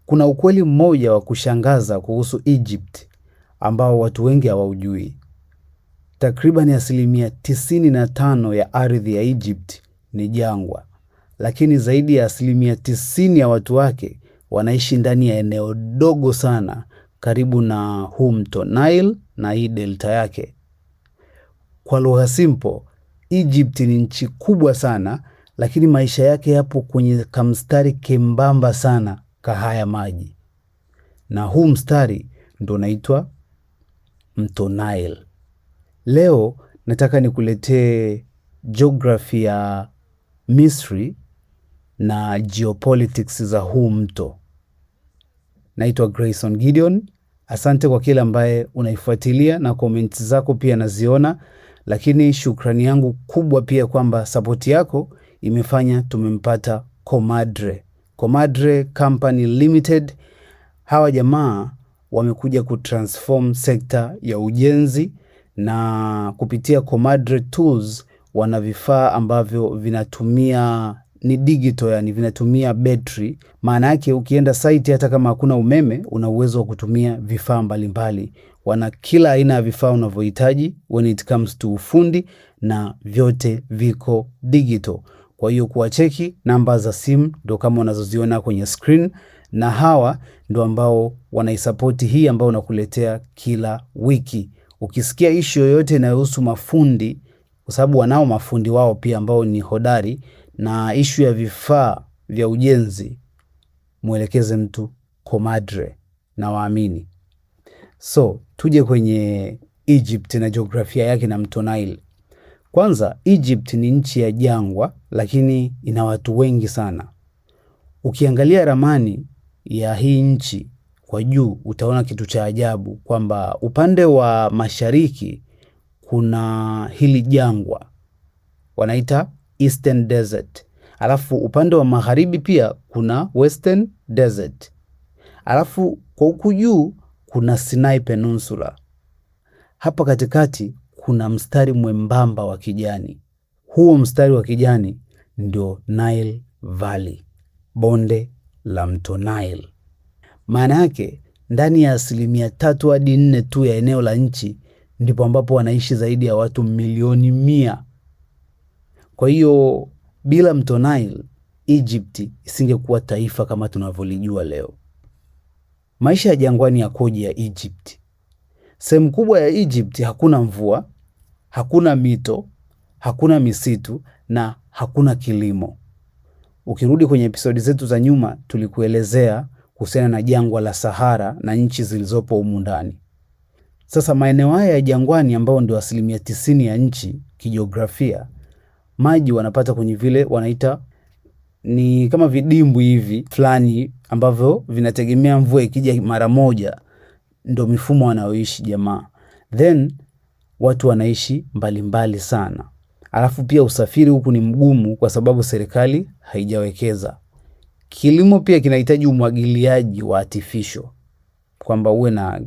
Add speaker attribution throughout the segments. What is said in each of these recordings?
Speaker 1: Kuna ukweli mmoja wa kushangaza kuhusu Egypt ambao watu wengi hawaujui. Takriban 95% ya ardhi ya Egypt ni jangwa, lakini zaidi ya 90% ya watu wake wanaishi ndani ya eneo dogo sana karibu na huu mto Nile na hii delta yake. Kwa lugha simple, Egypt ni nchi kubwa sana, lakini maisha yake yapo kwenye kamstari kembamba sana kahaya maji. Na huu mstari ndo unaitwa mto Nile. Leo nataka nikuletee geography ya Misri na geopolitics za huu mto. Naitwa Grayson Gideon. Asante kwa kila ambaye unaifuatilia na comments zako pia naziona, lakini shukrani yangu kubwa pia kwamba support yako imefanya tumempata Comadre. Comadre Company Limited. Hawa jamaa wamekuja kutransform sekta ya ujenzi, na kupitia Comadre Tools wana vifaa ambavyo vinatumia ni digital, yani vinatumia battery. Maana yake ukienda site hata kama hakuna umeme una uwezo wa kutumia vifaa mbalimbali. Wana kila aina ya vifaa unavyohitaji when it comes to ufundi, na vyote viko digital. Kwa hiyo kuwacheki, namba za simu ndo kama unazoziona kwenye screen, na hawa ndo ambao wanaisapoti hii ambao unakuletea kila wiki. Ukisikia issue yoyote inayohusu mafundi, kwa sababu wanao mafundi wao pia ambao ni hodari, na issue ya vifaa vya ujenzi, muelekeze mtu Comadre na waamini. So, tuje kwenye Egypt na jiografia yake na mto Nile. Kwanza, Egypt ni nchi ya jangwa, lakini ina watu wengi sana. Ukiangalia ramani ya hii nchi kwa juu, utaona kitu cha ajabu kwamba upande wa mashariki kuna hili jangwa wanaita Eastern Desert. Alafu upande wa magharibi pia kuna Western Desert. Alafu kwa huku juu kuna Sinai Peninsula. Hapa katikati kuna mstari mwembamba wa kijani. Huo mstari wa kijani ndio Nile Valley, bonde la mto Nile. Maana yake ndani ya 3 hadi 4 tu ya eneo la nchi ndipo ambapo wanaishi zaidi ya watu milioni 100. Kwa hiyo bila mto Nile, Egypt isingekuwa taifa kama tunavyolijua leo. Maisha ya jangwani yakoje ya Egypt? Sehemu kubwa ya Egypt hakuna mvua, hakuna mito, hakuna misitu na hakuna kilimo. Ukirudi kwenye episodi zetu za nyuma tulikuelezea kuhusiana na jangwa la Sahara na nchi zilizopo humu ndani. Sasa maeneo haya ya jangwani ambao ndio 90% ya nchi kijiografia, maji wanapata kwenye vile wanaita ni kama vidimbwi hivi fulani ambavyo vinategemea mvua ikija mara moja, ndo mifumo wanaoishi jamaa. Then watu wanaishi mbalimbali sana. Alafu pia usafiri huku ni mgumu kwa sababu serikali haijawekeza. Kilimo pia kinahitaji umwagiliaji wa artificial, kwamba uwe na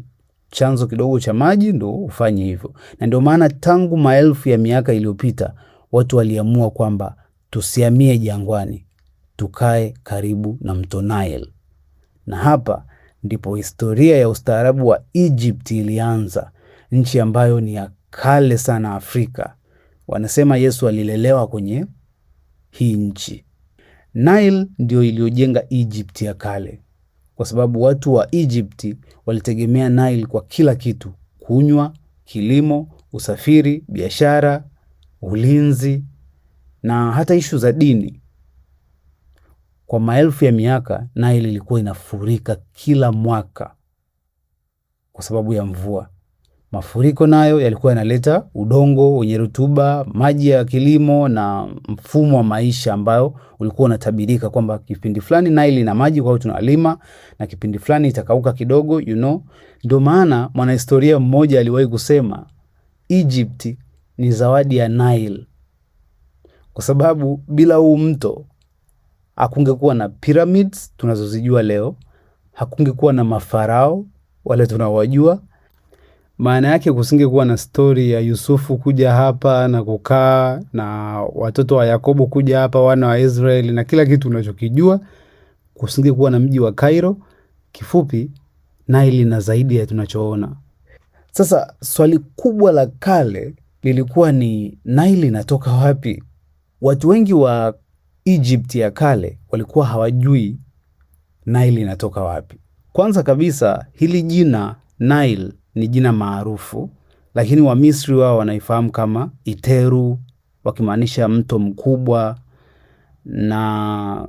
Speaker 1: chanzo kidogo cha maji ndo ufanye hivyo. Na ndio maana tangu maelfu ya miaka iliyopita watu waliamua kwamba tusihamie jangwani, tukae karibu na mto Nile. Na hapa ndipo historia ya ustaarabu wa Egypt ilianza, nchi ambayo ni ya kale sana Afrika. Wanasema Yesu alilelewa kwenye hii nchi. Nile ndio iliyojenga Egypt ya kale, kwa sababu watu wa Egypt walitegemea Nile kwa kila kitu: kunywa, kilimo, usafiri, biashara, ulinzi na hata ishu za dini. Kwa maelfu ya miaka Nile ilikuwa inafurika kila mwaka kwa sababu ya mvua. Mafuriko nayo yalikuwa yanaleta udongo wenye rutuba, maji ya kilimo na mfumo wa maisha ambao ulikuwa unatabirika kwamba kipindi fulani Nile ina maji, kwa hiyo tunalima, na kipindi fulani itakauka kidogo, Ndio maana mwanahistoria mmoja aliwahi kusema Egypt ni zawadi ya Nile, kwa sababu bila huu mto hakungekuwa na pyramids tunazozijua leo, hakungekuwa na mafarao wale tunawajua. Maana yake kusingekuwa na story ya Yusufu kuja hapa na kukaa, na watoto wa Yakobo kuja hapa, wana wa Israeli, na kila kitu unachokijua. Kusingekuwa na mji wa Cairo, Kifupi, Nile ina zaidi ya tunachoona. Sasa swali kubwa la kale lilikuwa ni Nile inatoka wapi? Watu wengi wa Egypt ya kale walikuwa hawajui Nile inatoka wapi. Kwanza kabisa, hili jina Nile ni jina maarufu, lakini Wamisri wao wanaifahamu kama Iteru, wakimaanisha mto mkubwa, na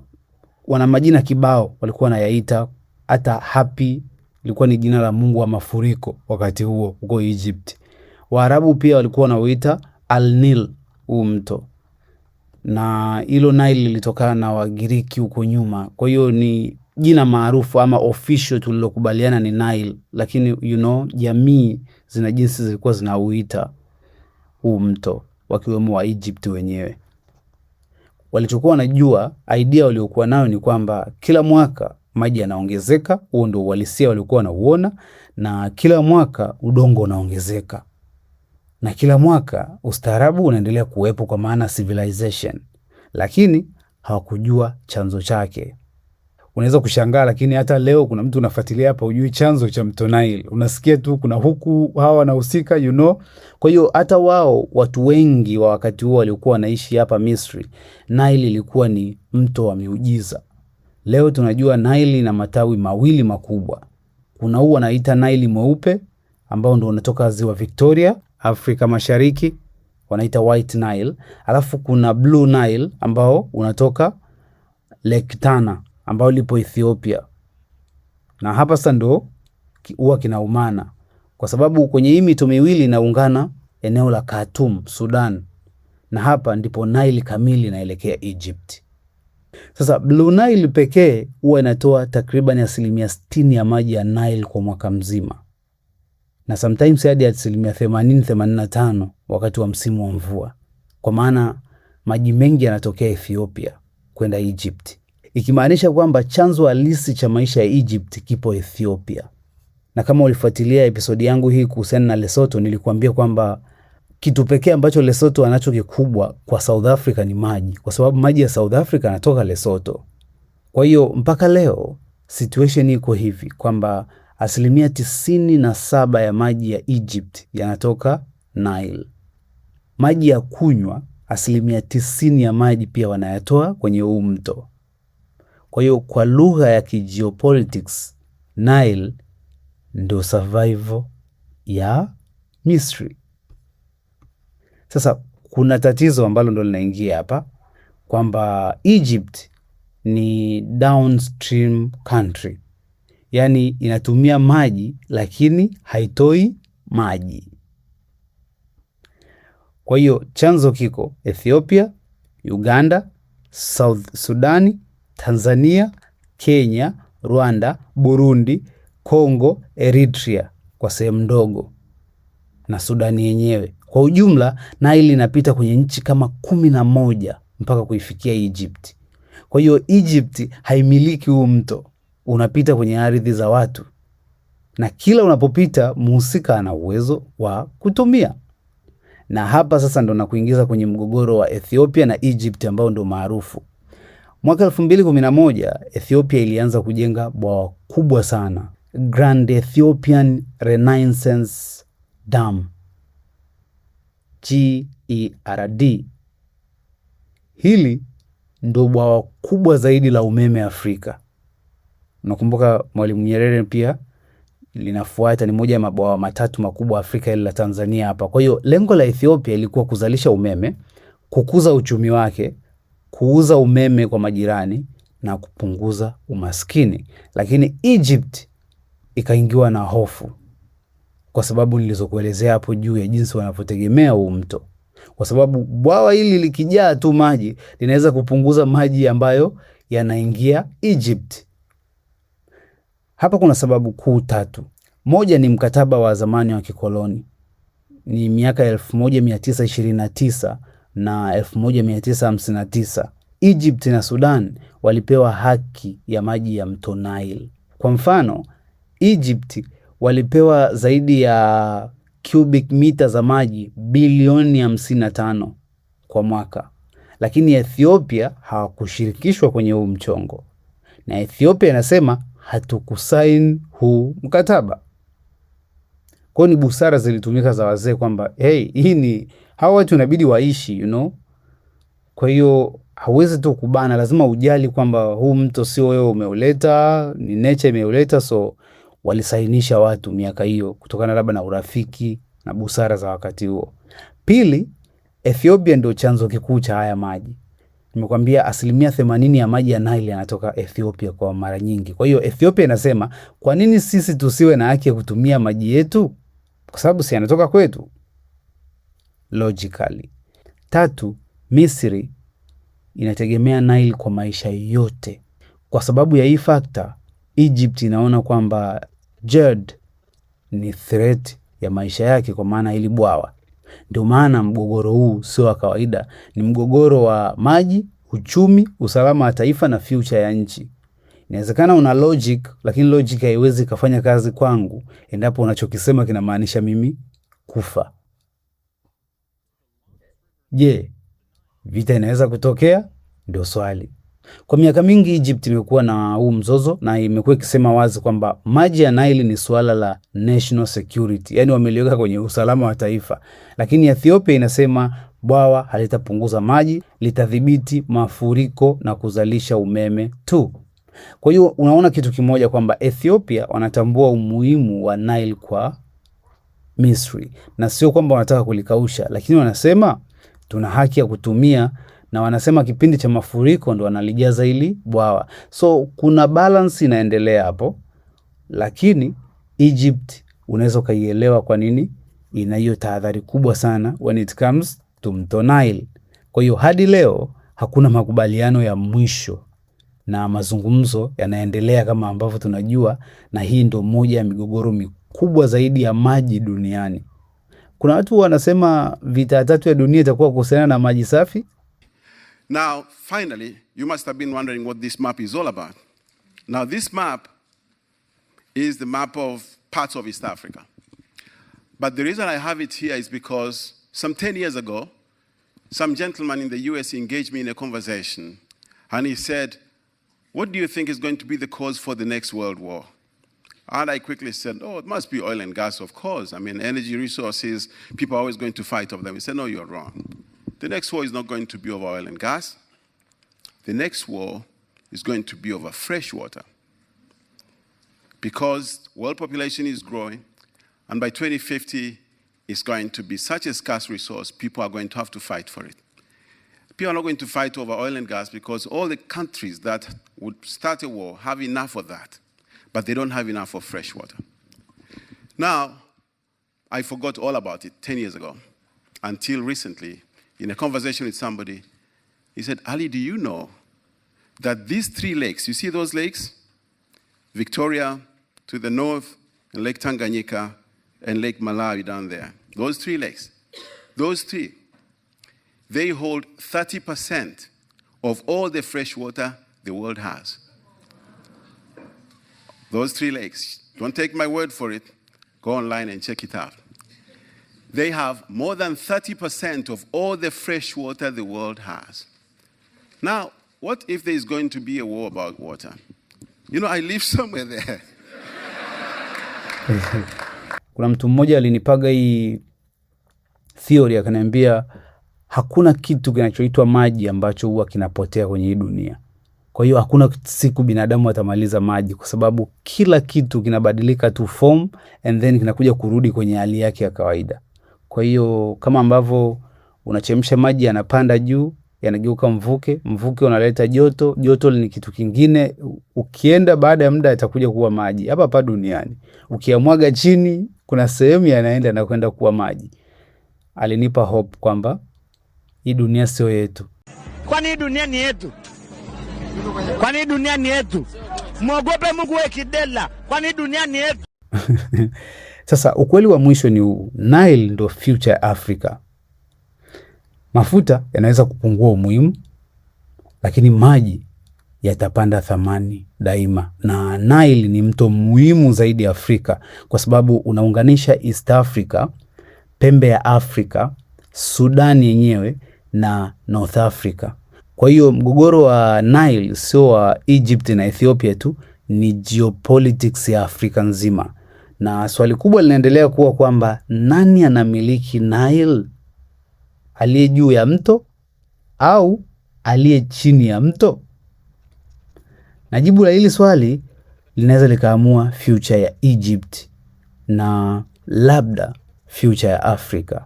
Speaker 1: wana majina kibao walikuwa wanayaita. Hata Hapi ilikuwa ni jina la mungu wa mafuriko wakati huo huko Egypt. Waarabu pia walikuwa wanauita Al-Nil, huu mto, na hilo Nile lilitokana na Wagiriki huko nyuma. Kwa hiyo ni jina maarufu ama official tulilokubaliana ni Nile, lakini jamii zina jinsi zilikuwa zinauita huu mto, wakiwemo wa Egypt wenyewe. Walichokuwa wanajua, idea waliokuwa nayo ni kwamba kila mwaka maji yanaongezeka. Huo ndio uhalisia waliokuwa wanauona, na kila mwaka udongo unaongezeka, na kila mwaka ustaarabu unaendelea kuwepo, kwa maana civilization, lakini hawakujua chanzo chake. Unaweza kushangaa, lakini hata leo kuna mtu unafuatilia hapa hujui chanzo cha mto Nile. Unasikia tu kuna huku hawa wanahusika, Kwa hiyo hata wao, watu wengi wa wakati huo waliokuwa wanaishi hapa Misri, Nile ilikuwa ni mto wa miujiza. Leo tunajua Nile ina matawi mawili makubwa. Kuna huu wanaita Nile mweupe ambao ndio unatoka ziwa Victoria, Afrika Mashariki, wanaita White Nile. Alafu kuna Blue Nile ambao unatoka Lake Tana ambao lipo Ethiopia. Na hapa sasa ndo huwa kinaumana, kwa sababu kwenye hii mito miwili inaungana eneo la Khartoum, Sudan, na hapa ndipo Nile kamili inaelekea Egypt. Sasa Blue Nile pekee huwa inatoa takriban 60% ya maji ya Nile kwa mwaka mzima, na sometimes hadi 80-85 wakati wa msimu wa mvua, kwa maana maji mengi yanatokea Ethiopia kwenda Egypt, ikimaanisha kwamba chanzo halisi cha maisha ya Egypt kipo Ethiopia. Na kama ulifuatilia episodi yangu hii kuhusiana na Lesotho, nilikuambia kwamba kitu pekee ambacho Lesotho anacho kikubwa kwa South Africa ni maji, kwa sababu maji ya South Africa yanatoka Lesotho. Kwa hiyo mpaka leo situation iko hivi kwamba 97% ya maji ya Egypt yanatoka Nile. Maji ya kunywa 90% ya maji pia wanayatoa kwenye huu mto. Kwa hiyo kwa lugha ya geopolitics, Nile ndio survival ya Misri. Sasa kuna tatizo ambalo ndo linaingia hapa, kwamba Egypt ni downstream country, yani inatumia maji lakini haitoi maji. Kwa hiyo chanzo kiko Ethiopia, Uganda, South Sudani, Tanzania, Kenya, Rwanda, Burundi, Kongo, Eritrea kwa sehemu ndogo, na Sudani yenyewe. Kwa ujumla Nile inapita kwenye nchi kama 11 mpaka kuifikia Egypt. Kwa hiyo Egypt haimiliki huu mto, unapita kwenye ardhi za watu, na kila unapopita muhusika ana uwezo wa kutumia. Na hapa sasa ndo nakuingiza kwenye mgogoro wa Ethiopia na Egypt ambao ndo maarufu. Mwaka 2011 Ethiopia ilianza kujenga bwawa kubwa sana, Grand Ethiopian Renaissance Dam, GERD. Hili ndo bwawa kubwa zaidi la umeme Afrika. Nakumbuka Mwalimu Nyerere pia linafuata, ni moja ya mabwawa matatu makubwa Afrika, ile la Tanzania hapa. Kwa hiyo lengo la Ethiopia ilikuwa kuzalisha umeme, kukuza uchumi wake, kuuza umeme kwa majirani na kupunguza umaskini. Lakini Egypt ikaingiwa na hofu kwa sababu nilizokuelezea hapo juu ya jinsi wanavyotegemea huu mto. Kwa sababu bwawa hili likijaa tu maji linaweza kupunguza maji ambayo yanaingia Egypt. Hapa kuna sababu kuu tatu. Moja ni mkataba wa zamani wa kikoloni. Ni miaka 1929 na 1959. Egypt na Sudan walipewa haki ya maji ya mto Nile. Kwa mfano, Egypt walipewa zaidi ya cubic mita za maji bilioni 55 kwa mwaka. Lakini Ethiopia hawakushirikishwa kwenye huu mchongo. Na Ethiopia inasema hatukusaini huu mkataba. Kwa ni busara zilitumika za wazee kwamba hii ni hawa watu inabidi waishi, Kwa hiyo hauwezi tu kubana, lazima ujali kwamba huu mto sio wewe umeuleta, ni nature imeuleta. So walisainisha watu miaka hiyo kutokana labda na urafiki na busara za wakati huo. Pili, Ethiopia ndio chanzo kikuu cha haya maji. Nimekwambia 80% ya maji ya Nile yanatoka Ethiopia kwa mara nyingi. Kwa hiyo Ethiopia inasema, kwa nini sisi tusiwe na haki ya kutumia maji yetu? Kwa sababu si yanatoka kwetu. Logically. Tatu, Misri inategemea Nile kwa maisha yote. Kwa sababu ya hii factor, Egypt inaona kwamba Jerd ni threat ya maisha yake kwa maana hili bwawa. Ndio maana mgogoro huu sio wa kawaida, ni mgogoro wa maji, uchumi, usalama wa taifa na future ya nchi. Inawezekana una logic, lakini logic haiwezi kufanya kazi kwangu endapo unachokisema kinamaanisha mimi kufa. Je, vita inaweza kutokea? Ndio swali. Kwa miaka mingi Egypt imekuwa na huu mzozo na imekuwa ikisema wazi kwamba maji ya Nile ni suala la national security, yani wameliweka kwenye usalama wa taifa. Lakini Ethiopia inasema bwawa halitapunguza maji, litadhibiti mafuriko na kuzalisha umeme tu. Kwa hiyo unaona kitu kimoja kwamba Ethiopia wanatambua umuhimu wa Nile kwa Misri, na sio kwamba wanataka kulikausha, lakini wanasema tuna haki ya kutumia, na wanasema kipindi cha mafuriko ndo wanalijaza hili bwawa. So kuna balance inaendelea hapo, lakini Egypt unaweza kaielewa kwa nini ina hiyo tahadhari kubwa sana when it comes to mto Nile. Kwa hiyo hadi leo hakuna makubaliano ya mwisho na mazungumzo yanaendelea kama ambavyo tunajua, na hii ndo moja ya migogoro mikubwa zaidi ya maji duniani. Kuna watu wanasema vita tatu ya dunia itakuwa kuhusiana na maji safi.
Speaker 2: Now, finally, you must have been wondering what this map is all about. Now, this map is the map of parts of East Africa. But the reason I have it here is because some 10 years ago, some gentleman in the US engaged me in a conversation, and he said, what do you think is going to be the cause for the next world war? And I quickly said, it must be oil and gas, of course. I mean, energy resources, people are always going to fight over them. He said, no, you're wrong. The next war is not going to be over oil and gas. The next war is going to be over fresh water. Because world population is growing, and by 2050, it's going to be such a scarce resource, people are going to have to fight for it. People are not going to fight over oil and gas because all the countries that would start a war have enough of that, but they don't have enough of fresh water. Now, I forgot all about it 10 years ago, until recently, in a conversation with somebody, he said, Ali, do you know that these three lakes, you see those lakes? Victoria to the north, and Lake Tanganyika, and Lake Malawi down there. Those three lakes, they hold 30% of all the fresh water the world has. Those three lakes, don't take my word for it, go online and check it out. They have more than 30% of all the fresh water the world has. Now, what if there is going to be a war about water? I live somewhere there.
Speaker 1: Kuna mtu mmoja alinipaga hii theory akaniambia hakuna kitu kinachoitwa maji ambacho huwa kinapotea kwenye hii dunia. Kwa hiyo hakuna siku binadamu atamaliza maji, kwa sababu kila kitu kinabadilika tu form and then kinakuja kurudi kwenye hali yake ya kawaida. Kwa hiyo kama ambavyo unachemsha maji yanapanda juu, yanageuka mvuke unaleta joto ni kitu kingine, ukienda baada ya muda itakuja kuwa maji. Hapa duniani ukiamwaga chini kuna sehemu yanaenda na kwenda kuwa maji. Alinipa hope kwamba hii dunia sio yetu.
Speaker 3: Kwani hii dunia ni yetu? Kwani hii dunia ni yetu? Mwogope Mungu wewe kidela. Kwani hii dunia ni yetu?
Speaker 1: Sasa ukweli wa mwisho ni huu. Nile ndo future ya Africa. Mafuta yanaweza kupungua umuhimu, lakini maji yatapanda thamani daima. Na Nile ni mto muhimu zaidi Afrika kwa sababu unaunganisha East Africa, pembe ya Afrika, Sudan yenyewe na North Africa. Kwa hiyo mgogoro wa Nile sio wa Egypt na Ethiopia tu, ni geopolitics ya Afrika nzima. Na swali kubwa linaendelea kuwa kwamba nani anamiliki Nile? Aliye juu ya mto au aliye chini ya mto? Na jibu la hili swali linaweza likaamua future ya Egypt na labda future ya Afrika.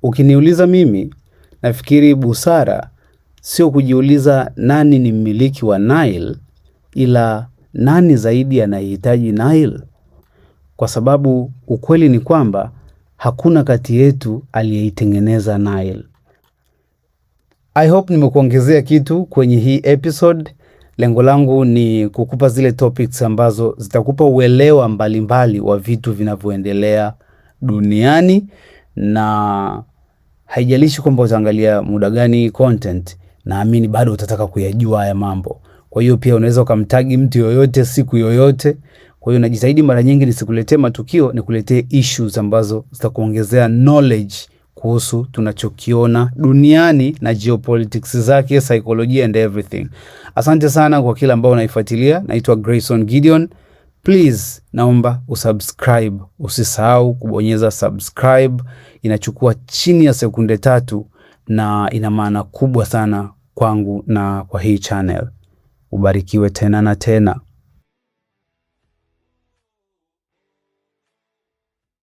Speaker 1: Ukiniuliza mimi, nafikiri busara sio kujiuliza nani ni mmiliki wa Nile, ila nani zaidi anahitaji Nile. Kwa sababu ukweli ni kwamba hakuna kati yetu aliyeitengeneza Nile. I hope nimekuongezea kitu kwenye hii episode. Lengo langu ni kukupa zile topics ambazo zitakupa uelewa mbalimbali wa vitu vinavyoendelea duniani, na haijalishi kwamba utaangalia muda gani content, naamini bado utataka kuyajua haya mambo. Kwa hiyo pia unaweza ukamtagi mtu yoyote siku yoyote. Kwa hiyo najitahidi mara nyingi nisikuletee matukio, nikuletee issues ambazo zitakuongezea knowledge kuhusu tunachokiona duniani na geopolitics zake, psychology and everything. Asante sana kwa kila ambao unaifuatilia. Naitwa Grayson Gideon. Please, naomba usubscribe. Usisahau kubonyeza subscribe. Inachukua chini ya sekunde 3 na ina maana kubwa sana kwangu na kwa hii channel. Ubarikiwe tena na tena.